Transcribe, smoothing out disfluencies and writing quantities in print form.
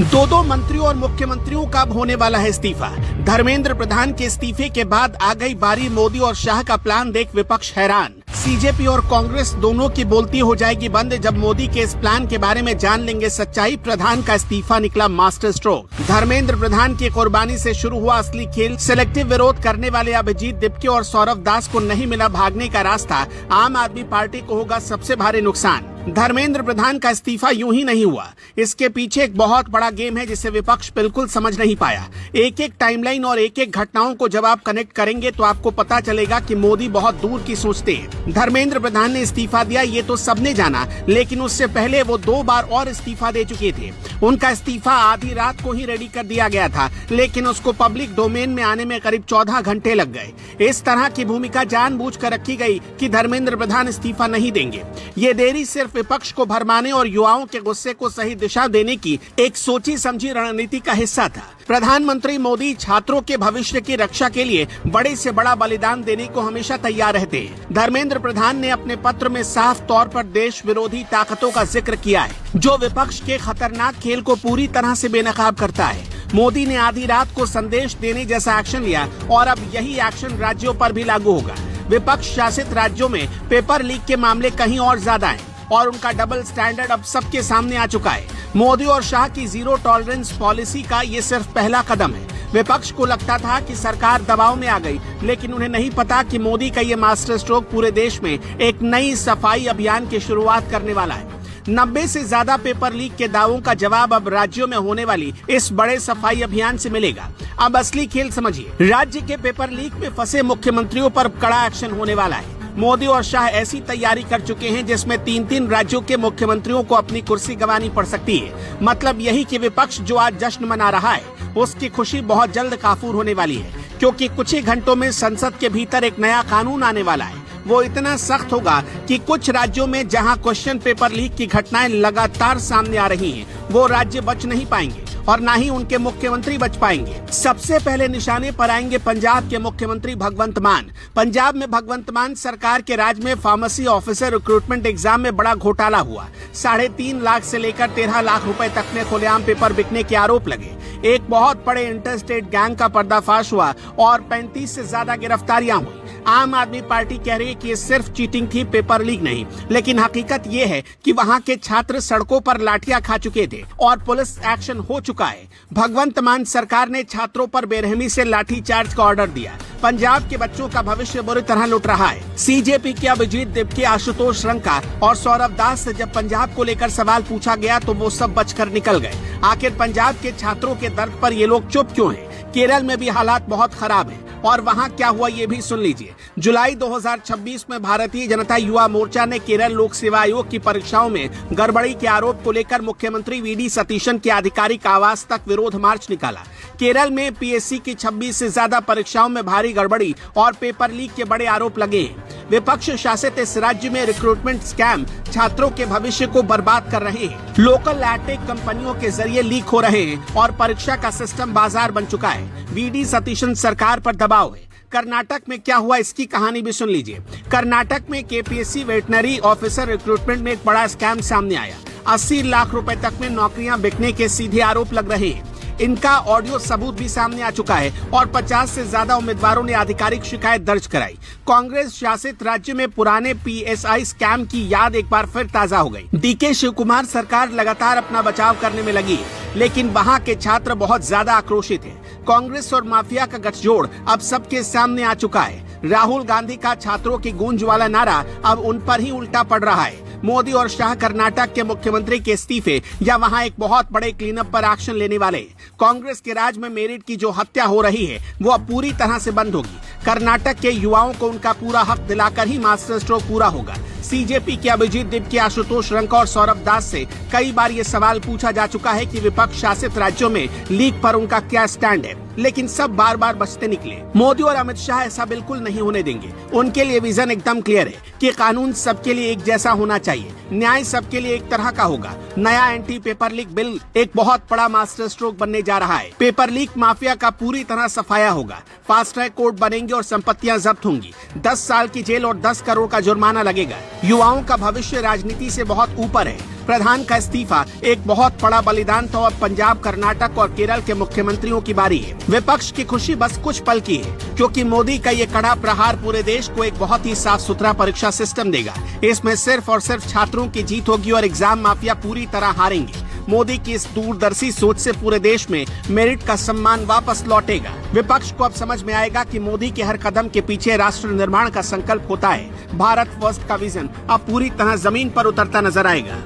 दो मंत्रियों और मुख्यमंत्रियों का अब होने वाला है इस्तीफा। धर्मेंद्र प्रधान के इस्तीफे के बाद आ गई बारी मोदी और शाह का प्लान देख विपक्ष हैरान। सीजेपी और कांग्रेस दोनों की बोलती हो जाएगी बंद जब मोदी के इस प्लान के बारे में जान लेंगे सच्चाई। प्रधान का इस्तीफा निकला मास्टर स्ट्रोक। धर्मेंद्र प्रधान की कुर्बानी से शुरू हुआ असली खेल। सिलेक्टिव विरोध करने वाले अभिजीत दिपके और सौरभ दास को नहीं मिला भागने का रास्ता। आम आदमी पार्टी को होगा सबसे भारी नुकसान। धर्मेंद्र प्रधान का इस्तीफा यूं ही नहीं हुआ, इसके पीछे एक बहुत बड़ा गेम है जिसे विपक्ष बिल्कुल समझ नहीं पाया। एक एक टाइमलाइन और एक एक घटनाओं को जब आप कनेक्ट करेंगे तो आपको पता चलेगा कि मोदी बहुत दूर की सोचते हैं। धर्मेंद्र प्रधान ने इस्तीफा दिया ये तो सबने जाना, लेकिन उससे पहले वो 2 बार और इस्तीफा दे चुके थे। उनका इस्तीफा आधी रात को ही रेडी कर दिया गया था, लेकिन उसको पब्लिक डोमेन में आने में करीब 14 घंटे लग गए। इस तरह की भूमिका जानबूझकर रखी गई कि धर्मेंद्र प्रधान इस्तीफा नहीं देंगे। ये देरी सिर्फ विपक्ष को भरमाने और युवाओं के गुस्से को सही दिशा देने की एक सोची समझी रणनीति का हिस्सा था। प्रधानमंत्री मोदी छात्रों के भविष्य की रक्षा के लिए बड़े से बड़ा बलिदान देने को हमेशा तैयार रहते हैं। धर्मेंद्र प्रधान ने अपने पत्र में साफ तौर पर देश विरोधी ताकतों का जिक्र किया है, जो विपक्ष के खतरनाक खेल को पूरी तरह से बेनकाब करता है। मोदी ने आधी रात को संदेश देने जैसा एक्शन लिया और अब यही एक्शन राज्यों पर भी लागू होगा। विपक्ष शासित राज्यों में पेपर लीक के मामले कहीं और ज्यादा हैं और उनका डबल स्टैंडर्ड अब सबके सामने आ चुका है। मोदी और शाह की जीरो टॉलरेंस पॉलिसी का ये सिर्फ पहला कदम है। विपक्ष को लगता था कि सरकार दबाव में आ गई, लेकिन उन्हें नहीं पता कि मोदी का ये मास्टर स्ट्रोक पूरे देश में एक नई सफाई अभियान की शुरुआत करने वाला है। 90 से ज्यादा पेपर लीक के दावों का जवाब अब राज्यों में होने वाली इस बड़े सफाई अभियान से मिलेगा। अब असली खेल समझिए। राज्य के पेपर लीक में फंसे मुख्यमंत्रियों पर कड़ा एक्शन होने वाला है। मोदी और शाह ऐसी तैयारी कर चुके हैं जिसमें 3-3 राज्यों के मुख्यमंत्रियों को अपनी कुर्सी गंवानी पड़ सकती है। मतलब यही कि विपक्ष जो आज जश्न मना रहा है, उसकी खुशी बहुत जल्द काफूर होने वाली है, क्योंकि कुछ ही घंटों में संसद के भीतर एक नया कानून आने वाला है। वो इतना सख्त होगा कि कुछ राज्यों में जहां क्वेश्चन पेपर लीक की घटनाएं लगातार सामने आ रही हैं, वो राज्य बच नहीं पाएंगे और ना ही उनके मुख्यमंत्री बच पाएंगे। सबसे पहले निशाने पर आएंगे पंजाब के मुख्यमंत्री भगवंत मान। पंजाब में भगवंत मान सरकार के राज में फार्मेसी ऑफिसर रिक्रूटमेंट एग्जाम में बड़ा घोटाला हुआ। 3.5 लाख से लेकर 13 लाख रुपए तक में खुलेआम पेपर बिकने के आरोप लगे। एक बहुत बड़े इंटरस्टेट गैंग का पर्दाफाश हुआ और 35 से ज्यादा गिरफ्तारियां हुई। आम आदमी पार्टी कह रही है कि ये सिर्फ चीटिंग थी, पेपर लीक नहीं, लेकिन हकीकत ये है कि वहां के छात्र सड़कों पर लाठियां खा चुके थे और पुलिस एक्शन हो चुका है। भगवंत मान सरकार ने छात्रों पर बेरहमी से लाठीचार्ज का ऑर्डर दिया। पंजाब के बच्चों का भविष्य बुरी तरह लुट रहा है। सीजेपी के अभिजीत दिपके, आशुतोष रंका और सौरभ दास से जब पंजाब को लेकर सवाल पूछा गया तो वो सब बचकर निकल गए। आखिर पंजाब के छात्रों के दर्द पर ये लोग चुप क्यों हैं? केरल में भी हालात बहुत खराब है और वहां क्या हुआ ये भी सुन लीजिए। जुलाई 2026 में भारतीय जनता युवा मोर्चा ने केरल लोक सेवा आयोग की परीक्षाओं में गड़बड़ी के आरोप को लेकर मुख्यमंत्री वीडी सतीशन के आधिकारिक आवास तक विरोध मार्च निकाला। केरल में पीएससी की 26 से ज्यादा परीक्षाओं में भारी गड़बड़ी और पेपर लीक के बड़े आरोप लगे हैं। विपक्ष शासित इस राज्य में रिक्रूटमेंट स्कैम छात्रों के भविष्य को बर्बाद कर रहे हैं। लोकल एडटेक कंपनियों के जरिए लीक हो रहे हैं और परीक्षा का सिस्टम बाजार बन चुका है। वीडी सतीशन सरकार पर दबाव है। कर्नाटक में क्या हुआ इसकी कहानी भी सुन लीजिए। कर्नाटक में केपीएससी वेटनरी ऑफिसर रिक्रूटमेंट में एक बड़ा स्कैम सामने आया। 80 लाख रुपए तक में नौकरियां बिकने के सीधे आरोप लग रहे हैं। इनका ऑडियो सबूत भी सामने आ चुका है और 50 से ज्यादा उम्मीदवारों ने आधिकारिक शिकायत दर्ज कराई। कांग्रेस शासित राज्य में पुराने पीएसआई स्कैम की याद एक बार फिर ताजा हो गई। डीके शिवकुमार सरकार लगातार अपना बचाव करने में लगी है, लेकिन वहां के छात्र बहुत ज्यादा आक्रोशित हैं। कांग्रेस और माफिया का गठजोड़ अब सबके सामने आ चुका है। राहुल गांधी का छात्रों की गूंज वाला नारा अब उन पर ही उल्टा पड़ रहा है। मोदी और शाह कर्नाटक के मुख्यमंत्री के इस्तीफे या वहां एक बहुत बड़े क्लीनअप पर एक्शन लेने वाले। कांग्रेस के राज में मेरिट की जो हत्या हो रही है वो अब पूरी तरह से बंद होगी। कर्नाटक के युवाओं को उनका पूरा हक दिलाकर ही मास्टर स्ट्रोक पूरा होगा। सीजेपी के अभिजीत दिपके, आशुतोष रंका और सौरभ दास से कई बार ये सवाल पूछा जा चुका है कि विपक्ष शासित राज्यों में लीक पर उनका क्या स्टैंड है, लेकिन सब बार बार बचते निकले। मोदी और अमित शाह ऐसा बिल्कुल नहीं होने देंगे। उनके लिए विजन एकदम क्लियर है कि कानून सबके लिए एक जैसा होना चाहिए, न्याय सबके लिए एक तरह का होगा। नया एंटी पेपर लीक बिल एक बहुत बड़ा मास्टर स्ट्रोक बनने जा रहा है। पेपर लीक माफिया का पूरी तरह सफाया होगा। फास्ट ट्रैक कोर्ट बनेंगे और संपत्तियां जब्त होंगी। 10 साल की जेल और 10 करोड़ का जुर्माना लगेगा। युवाओं का भविष्य राजनीति से बहुत ऊपर है। प्रधान का इस्तीफा एक बहुत बड़ा बलिदान था। अब पंजाब, कर्नाटक और केरल के मुख्यमंत्रियों की बारी है। विपक्ष की खुशी बस कुछ पल की है, क्योंकि मोदी का ये कड़ा प्रहार पूरे देश को एक बहुत ही साफ सुथरा परीक्षा सिस्टम देगा। इसमें सिर्फ और सिर्फ छात्रों की जीत होगी और एग्जाम माफिया पूरी तरह हारेंगे। मोदी की इस दूरदर्शी सोच से पूरे देश में मेरिट का सम्मान वापस लौटेगा। विपक्ष को अब समझ में आएगा कि मोदी के हर कदम के पीछे राष्ट्र निर्माण का संकल्प होता है। भारत फर्स्ट का विजन अब पूरी तरह जमीन पर उतरता नजर आएगा।